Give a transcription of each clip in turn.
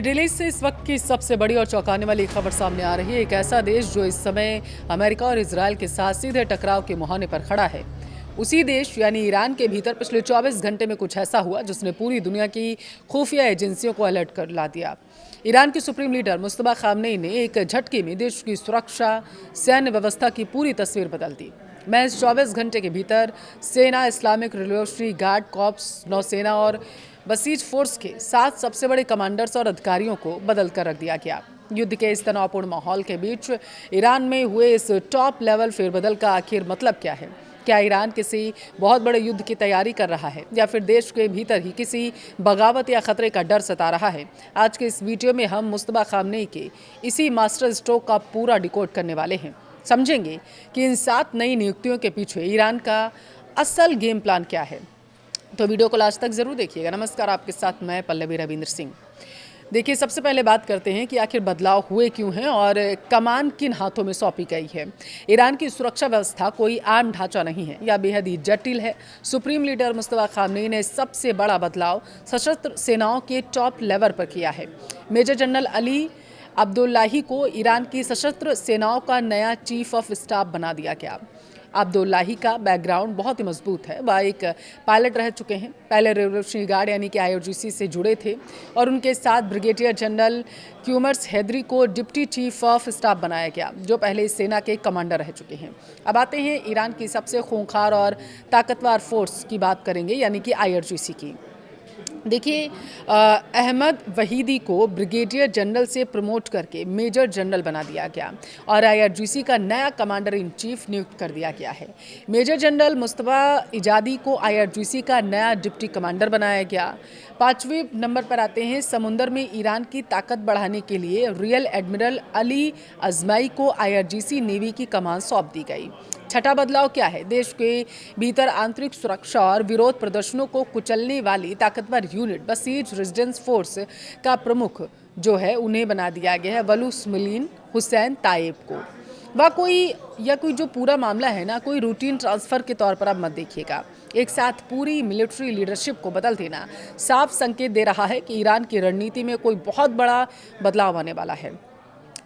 Middle east से इस वक्त की सबसे बड़ी और चौंकाने वाली खबर सामने आ रही है। एक ऐसा देश जो इस समय अमेरिका और इजरायल के साथ सीधे टकराव के मुहाने पर खड़ा है। उसी देश यानी ईरान के भीतर पिछले 24 घंटे में कुछ ऐसा हुआ जिसने पूरी दुनिया की खुफिया एजेंसियों को अलर्ट कर ला दिया। ईरान के सुप्रीम लीडर मुस्तफा खामनेई ने एक झटके में देश की सुरक्षा सैन्य व्यवस्था की पूरी तस्वीर बदल दी। महज 24 घंटे के भीतर सेना, इस्लामिक रिवोल्यूशनरी गार्ड कॉर्प्स, नौसेना और बसीज फोर्स के 7 सबसे बड़े कमांडर्स और अधिकारियों को बदल कर रख दिया गया। युद्ध के इस तनावपूर्ण माहौल के बीच ईरान में हुए इस टॉप लेवल फेरबदल का आखिर मतलब क्या है? क्या ईरान किसी बहुत बड़े युद्ध की तैयारी कर रहा है या फिर देश के भीतर ही किसी बगावत या खतरे का डर सता रहा है? आज के इस वीडियो में हम मुस्तफा खामनेई के इसी मास्टर स्ट्रोक का पूरा डिकोड करने वाले हैं। समझेंगे कि इन 7 नई नियुक्तियों के पीछे ईरान का असल गेम प्लान क्या है। तो वीडियो को लास्ट तक जरूर देखिएगा। नमस्कार, आपके साथ मैं पल्लवी रविंद्र सिंह। देखिए, सबसे पहले बात करते हैं कि आखिर बदलाव हुए क्यों हैं और कमान किन हाथों में सौंपी गई है। ईरान की सुरक्षा व्यवस्था कोई आम ढांचा नहीं है या बेहद ही जटिल है। सुप्रीम लीडर मुस्तफा खामनेई ने सबसे बड़ा बदलाव सशस्त्र सेनाओं के टॉप लेवल पर किया है। मेजर जनरल अली अब्दुल्लाही को ईरान की सशस्त्र सेनाओं का नया चीफ ऑफ स्टाफ बना दिया गया। अब्दुल्लाही का बैकग्राउंड बहुत ही मजबूत है। वह एक पायलट रह चुके हैं, पहले रिवोल्यूशनरी गार्ड यानी कि आईआरजीसी से जुड़े थे और उनके साथ ब्रिगेडियर जनरल क्यूमर्स हैदरी को डिप्टी चीफ ऑफ स्टाफ बनाया गया, जो पहले इस सेना के कमांडर रह चुके हैं। अब आते हैं ईरान की सबसे खूंखार और ताकतवर फोर्स की बात करेंगे, यानी कि आईआरजीसी की। देखिए, अहमद वहीदी को ब्रिगेडियर जनरल से प्रमोट करके मेजर जनरल बना दिया गया और आईआरजीसी का नया कमांडर इन चीफ नियुक्त कर दिया गया है। मेजर जनरल मुस्तफा इजादी को आईआरजीसी का नया डिप्टी कमांडर बनाया गया। 5वें नंबर पर आते हैं, समुंदर में ईरान की ताकत बढ़ाने के लिए रियल एडमिरल अली अजमाई को आईआरजीसी नेवी की कमान सौंप दी गई। छठा बदलाव क्या है? देश के भीतर आंतरिक सुरक्षा और विरोध प्रदर्शनों को कुचलने वाली ताकतवर यूनिट बसीज रेजिडेंस फोर्स का प्रमुख जो है उन्हें बना दिया गया है वलूसमिलीन हुसैन ताइब को। वह कोई जो पूरा मामला है ना, कोई रूटीन ट्रांसफर के तौर पर आप मत देखिएगा। एक साथ पूरी मिलिट्री लीडरशिप को बदल देना साफ संकेत दे रहा है कि ईरान की रणनीति में कोई बहुत बड़ा बदलाव आने वाला है।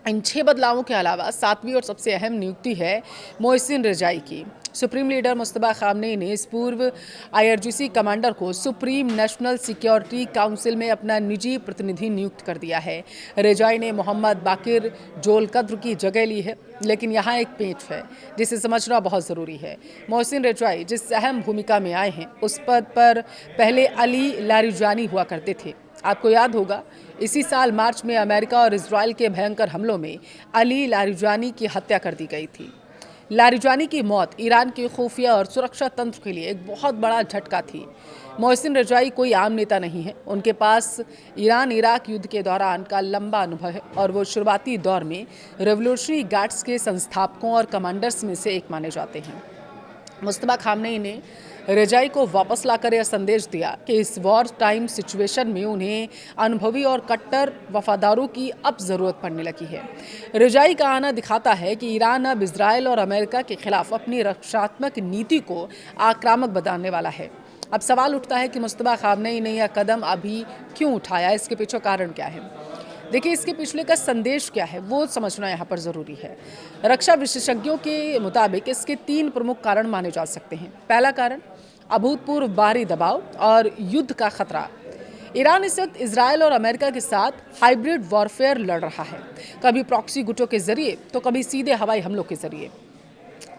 इन 6 बदलावों के अलावा 7वीं और सबसे अहम नियुक्ति है मोहसिन रजाई की। सुप्रीम लीडर मुस्तफा खामनेई ने इस पूर्व आईआरजीसी कमांडर को सुप्रीम नेशनल सिक्योरिटी काउंसिल में अपना निजी प्रतिनिधि नियुक्त कर दिया है। रजाई ने मोहम्मद बाकिर जोलकद्र की जगह ली है, लेकिन यहाँ एक पेच है जिसे समझना बहुत ज़रूरी है। मोहसिन रजाई जिस अहम भूमिका में आए हैं, उस पद पर पहले अली लारिजानी हुआ करते थे। आपको याद होगा, इसी साल मार्च में अमेरिका और इजरायल के भयंकर हमलों में अली लारिजानी की हत्या कर दी गई थी। लारिजानी की मौत ईरान के खुफिया और सुरक्षा तंत्र के लिए एक बहुत बड़ा झटका थी। मोहसिन रजाई कोई आम नेता नहीं है। उनके पास ईरान इराक युद्ध के दौरान का लंबा अनुभव है और वो शुरुआती दौर में रेवोल्यूशनरी गार्ड्स के संस्थापकों और कमांडर्स में से एक माने जाते हैं। मुस्तफा खामनेई ने रजाई को वापस लाकर यह संदेश दिया कि इस वॉर टाइम सिचुएशन में उन्हें अनुभवी और कट्टर वफादारों की अब ज़रूरत पड़ने लगी है। रजाई का आना दिखाता है कि ईरान अब इजरायल और अमेरिका के खिलाफ अपनी रक्षात्मक नीति को आक्रामक बनाने वाला है। अब सवाल उठता है कि मुस्तफा खामनेई ने यह कदम अभी क्यों उठाया, इसके पीछे कारण क्या है? देखिए, इसके पिछले का संदेश क्या है वो समझना यहाँ पर ज़रूरी है। रक्षा विशेषज्ञों के मुताबिक इसके 3 प्रमुख कारण माने जा सकते हैं। पहला कारण, अभूतपूर्व बाहरी दबाव और युद्ध का खतरा। ईरान इस वक्त इजरायल और अमेरिका के साथ हाइब्रिड वॉरफेयर लड़ रहा है, कभी प्रॉक्सी गुटों के जरिए तो कभी सीधे हवाई हमलों के जरिए।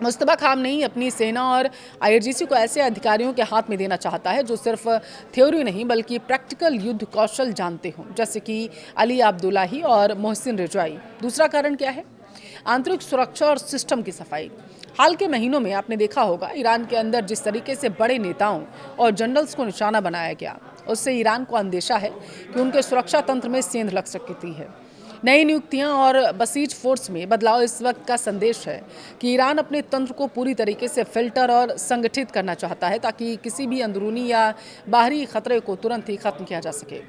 मुस्तफा खामनेई अपनी सेना और आईआरजीसी को ऐसे अधिकारियों के हाथ में देना चाहता है जो सिर्फ थ्योरी नहीं बल्कि प्रैक्टिकल युद्ध कौशल जानते हों, जैसे कि अली अब्दुल्लाही और मोहसिन रजाई। दूसरा कारण क्या है? आंतरिक सुरक्षा और सिस्टम की सफाई। हाल के महीनों में आपने देखा होगा, ईरान के अंदर जिस तरीके से बड़े नेताओं और जनरल्स को निशाना बनाया गया, उससे ईरान को अंदेशा है कि उनके सुरक्षा तंत्र में सेंध लग सकती है। नई नियुक्तियां और बसीज फोर्स में बदलाव इस वक्त का संदेश है कि ईरान अपने तंत्र को पूरी तरीके से फिल्टर और संगठित करना चाहता है ताकि किसी भी अंदरूनी या बाहरी खतरे को तुरंत ही खत्म किया जा सके।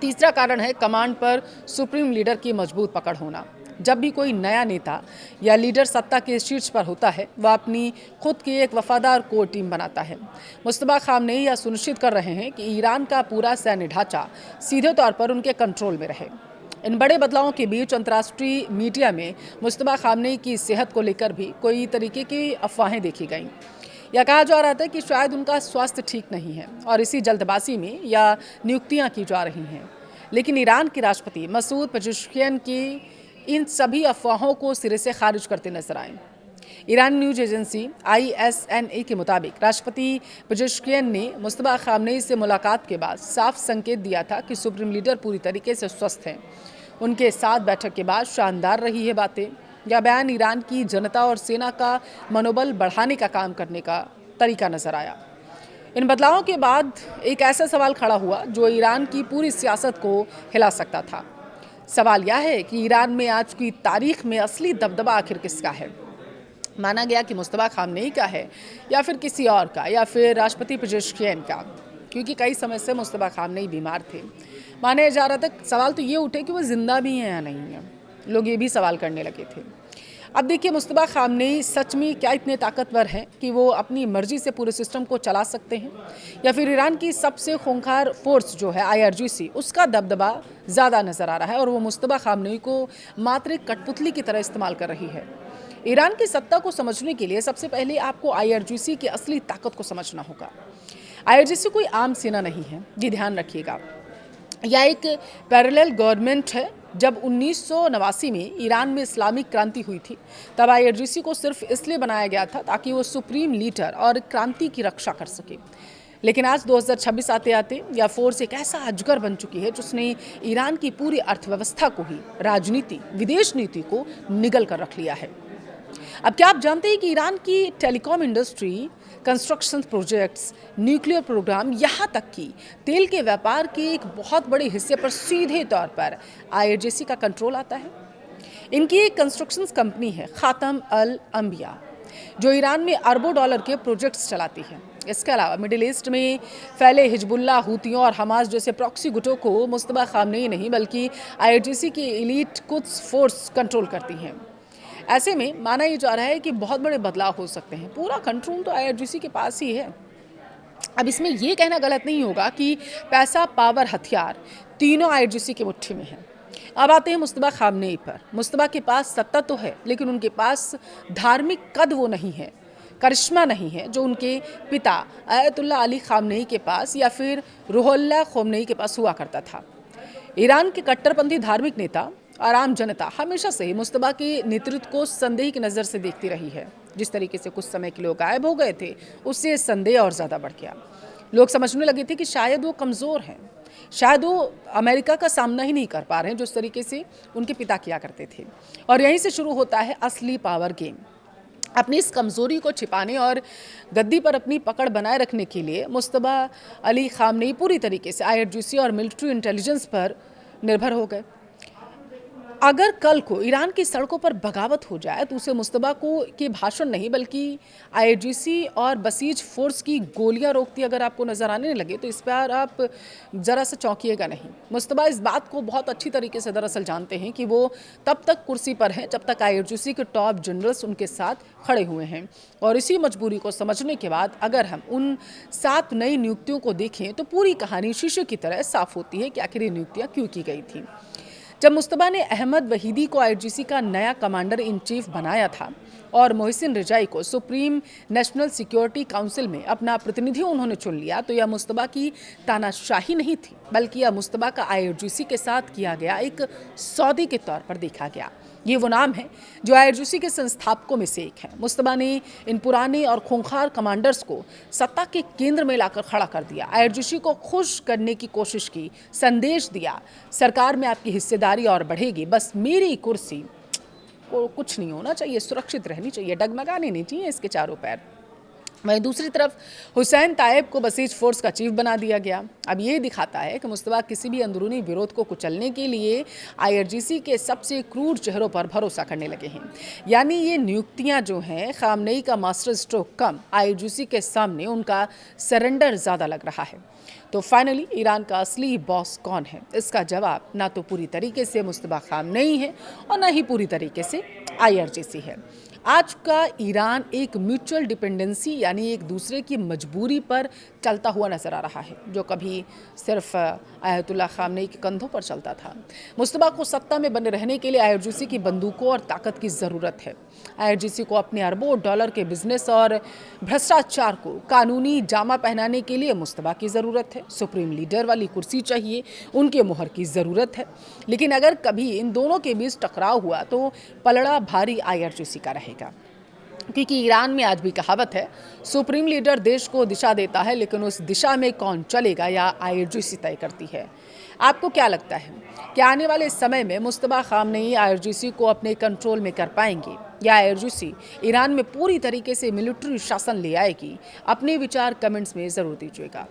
तीसरा कारण है कमांड पर सुप्रीम लीडर की मजबूत पकड़ होना। जब भी कोई नया नेता या लीडर सत्ता के शीर्ष पर होता है, वह अपनी खुद की एक वफादार कोर टीम बनाता है। मुस्तफा खामनेई यह सुनिश्चित कर रहे हैं कि ईरान का पूरा सैन्य ढांचा सीधे तौर पर उनके कंट्रोल में रहे। इन बड़े बदलावों के बीच अंतर्राष्ट्रीय मीडिया में मुस्तफा खामनेई की सेहत को लेकर भी कोई तरीके की अफवाहें देखी गईं। यह कहा जा रहा था कि शायद उनका स्वास्थ्य ठीक नहीं है और इसी जल्दबाजी में या नियुक्तियां की जा रही हैं। लेकिन ईरान के राष्ट्रपति मसूद पेजेश्कियान की इन सभी अफवाहों को सिरे से खारिज करते नजर आए। ईरानी न्यूज एजेंसी ISNA के मुताबिक राष्ट्रपति पेजेश्कियान ने मुस्तफा खामनेई से मुलाकात के बाद साफ संकेत दिया था कि सुप्रीम लीडर पूरी तरीके से स्वस्थ हैं। उनके साथ बैठक के बाद शानदार रही है बातें। यह बयान ईरान की जनता और सेना का मनोबल बढ़ाने का काम करने का तरीका नजर आया। इन बदलावों के बाद एक ऐसा सवाल खड़ा हुआ जो ईरान की पूरी सियासत को हिला सकता था। सवाल यह है कि ईरान में आज की तारीख में असली दबदबा आखिर किसका है। माना गया कि मुस्तफा खामनेई का है या फिर किसी और का या फिर राष्ट्रपति पेजेश्कियान का, क्योंकि कई समय से मुस्तफा खामनेई बीमार थे। माने जा रहा था, सवाल तो ये उठे कि वो जिंदा भी हैं या नहीं है। लोग ये भी सवाल करने लगे थे। अब देखिए, मुस्तफा खामनेई सच में क्या इतने ताकतवर हैं कि वो अपनी मर्जी से पूरे सिस्टम को चला सकते हैं, या फिर ईरान की सबसे खूंखार फोर्स जो है IRGC, उसका दबदबा ज़्यादा नज़र आ रहा है और वो मुस्तफा खामनेई को मात्र एक कठपुतली की तरह इस्तेमाल कर रही है। ईरान की सत्ता को समझने के लिए सबसे पहले आपको IRGC की असली ताकत को समझना होगा। IRGC कोई आम सेना नहीं है, ये ध्यान रखिएगा। यह एक पैरेलल गवर्नमेंट है। जब 1989 में ईरान में इस्लामिक क्रांति हुई थी, तब IRGC को सिर्फ इसलिए बनाया गया था ताकि वो सुप्रीम लीडर और क्रांति की रक्षा कर सके। लेकिन आज 2026 आते आते यह फोर्स एक ऐसा अजगर बन चुकी है जिसने ईरान की पूरी अर्थव्यवस्था को ही, राजनीति, विदेश नीति को निगल कर रख लिया है। अब क्या आप जानते हैं कि ईरान की telecom industry, construction projects, nuclear programme, यहाँ तक कि तेल के व्यापार के एक बहुत बड़े हिस्से पर सीधे तौर पर IRGC का कंट्रोल आता है। इनकी एक कंस्ट्रक्शन कंपनी है खातम अल अंबिया, जो ईरान में अरबों डॉलर के प्रोजेक्ट्स चलाती है। इसके अलावा मिडिल ईस्ट में फैले हिजबुल्लाह, हुतियों और हमास जैसे प्रॉक्सी गुटों को मुस्तफा खामनेई नहीं बल्कि IRGC की एलीट कुद्स फोर्स कंट्रोल करती हैं। ऐसे में माना ये जा रहा है कि बहुत बड़े बदलाव हो सकते हैं। पूरा कंट्रोल तो IRGC के पास ही है। अब इसमें ये कहना गलत नहीं होगा कि पैसा, पावर, हथियार तीनों IRGC की मुट्ठी में है। अब आते हैं मुस्तफा खामनेई पर। मुस्तफा के पास सत्ता तो है, लेकिन उनके पास धार्मिक कद वो नहीं है, करिश्मा नहीं है जो उनके पिता आयतुल्लाह अली खामनेई के पास या फिर रूहुल्लाह खोमनेई के पास हुआ करता था। ईरान के कट्टरपंथी धार्मिक नेता और आम जनता हमेशा से ही मुस्तफा के नेतृत्व को संदेह की नज़र से देखती रही है। जिस तरीके से कुछ समय के लोग गायब हो गए थे, उससे संदेह और ज़्यादा बढ़ गया। लोग समझने लगे थे कि शायद वो कमज़ोर हैं, शायद वो अमेरिका का सामना ही नहीं कर पा रहे हैं जिस तरीके से उनके पिता किया करते थे। और यहीं से शुरू होता है असली पावर गेम। अपनी इस कमज़ोरी को छिपाने और गद्दी पर अपनी पकड़ बनाए रखने के लिए मुस्तफा अली खामनेई पूरी तरीके से IRGC और मिलिट्री इंटेलिजेंस पर निर्भर हो गए। अगर कल को ईरान की सड़कों पर बगावत हो जाए तो उसे मुस्तफा को के भाषण नहीं बल्कि IRGC और बसीज फोर्स की गोलियां रोकती अगर आपको नज़र आने लगे तो इस पर आप ज़रा सा चौंकिएगा नहीं। मुस्तफा इस बात को बहुत अच्छी तरीके से दरअसल जानते हैं कि वो तब तक कुर्सी पर हैं जब तक IRGC के टॉप जनरल्स उनके साथ खड़े हुए हैं। और इसी मजबूरी को समझने के बाद अगर हम उन 7 नई नियुक्तियों को देखें तो पूरी कहानी शीशे की तरह साफ होती है कि आखिर ये नियुक्तियाँ क्यों की गई थी। जब मुस्तफा ने अहमद वहीदी को IRGC का नया कमांडर इन चीफ बनाया था और मोहसिन रिजाई को सुप्रीम नेशनल सिक्योरिटी काउंसिल में अपना प्रतिनिधि उन्होंने चुन लिया, तो यह मुस्तफा की तानाशाही नहीं थी बल्कि यह मुस्तफा का IRGC के साथ किया गया एक सौदे के तौर पर देखा गया। ये वो नाम है जो IRGC के संस्थापकों में से एक है। मुस्तफा ने इन पुराने और खूंखार कमांडर्स को सत्ता के केंद्र में लाकर खड़ा कर दिया, IRGC को खुश करने की कोशिश की, संदेश दिया सरकार में आपकी हिस्सेदारी और बढ़ेगी, बस मेरी कुर्सी को कुछ नहीं होना चाहिए, सुरक्षित रहनी चाहिए, डगमगाने नहीं चाहिए इसके चारों पैर। वहीं दूसरी तरफ हुसैन तायब को बसीज फोर्स का चीफ बना दिया गया। अब ये दिखाता है कि मुस्तफा किसी भी अंदरूनी विरोध को कुचलने के लिए आईआरजीसी के सबसे क्रूर चेहरों पर भरोसा करने लगे हैं। यानी ये नियुक्तियां जो हैं, खामनेई का मास्टर स्ट्रोक कम, आईआरजीसी के सामने उनका सरेंडर ज़्यादा लग रहा है। तो फाइनली ईरान का असली बॉस कौन है, इसका जवाब ना तो पूरी तरीके से मुस्तफा खामनेई है और ना ही पूरी तरीके से आईआरजीसी है। आज का ईरान एक म्यूचुअल डिपेंडेंसी यानी एक दूसरे की मजबूरी पर चलता हुआ नजर आ रहा है, जो कभी सिर्फ आयतुल्लाह खामनेई के कंधों पर चलता था। मुस्तफा को सत्ता में बने रहने के लिए आईआरजीसी की बंदूकों और ताकत की ज़रूरत है। आईआरजीसी को अपने अरबों डॉलर के बिजनेस और भ्रष्टाचार को कानूनी जामा पहनाने के लिए मुस्तफा की ज़रूरत है। सुप्रीम लीडर वाली कुर्सी चाहिए, उनके मुहर की ज़रूरत है। लेकिन अगर कभी इन दोनों के बीच टकराव हुआ तो पलड़ा भारी आईआरजीसी का रहेगा, क्योंकि ईरान में आज भी कहावत है, सुप्रीम लीडर देश को दिशा देता है, लेकिन उस दिशा में कौन चलेगा या आईआरजीसी तय करती है। आपको क्या लगता है कि आने वाले समय में मुस्तफा खामनेई आईआरजीसी को अपने कंट्रोल में कर पाएंगे या आईआरजीसी ईरान में पूरी तरीके से मिलिट्री शासन ले आएगी? अपने विचार कमेंट्स में ज़रूर दीजिएगा।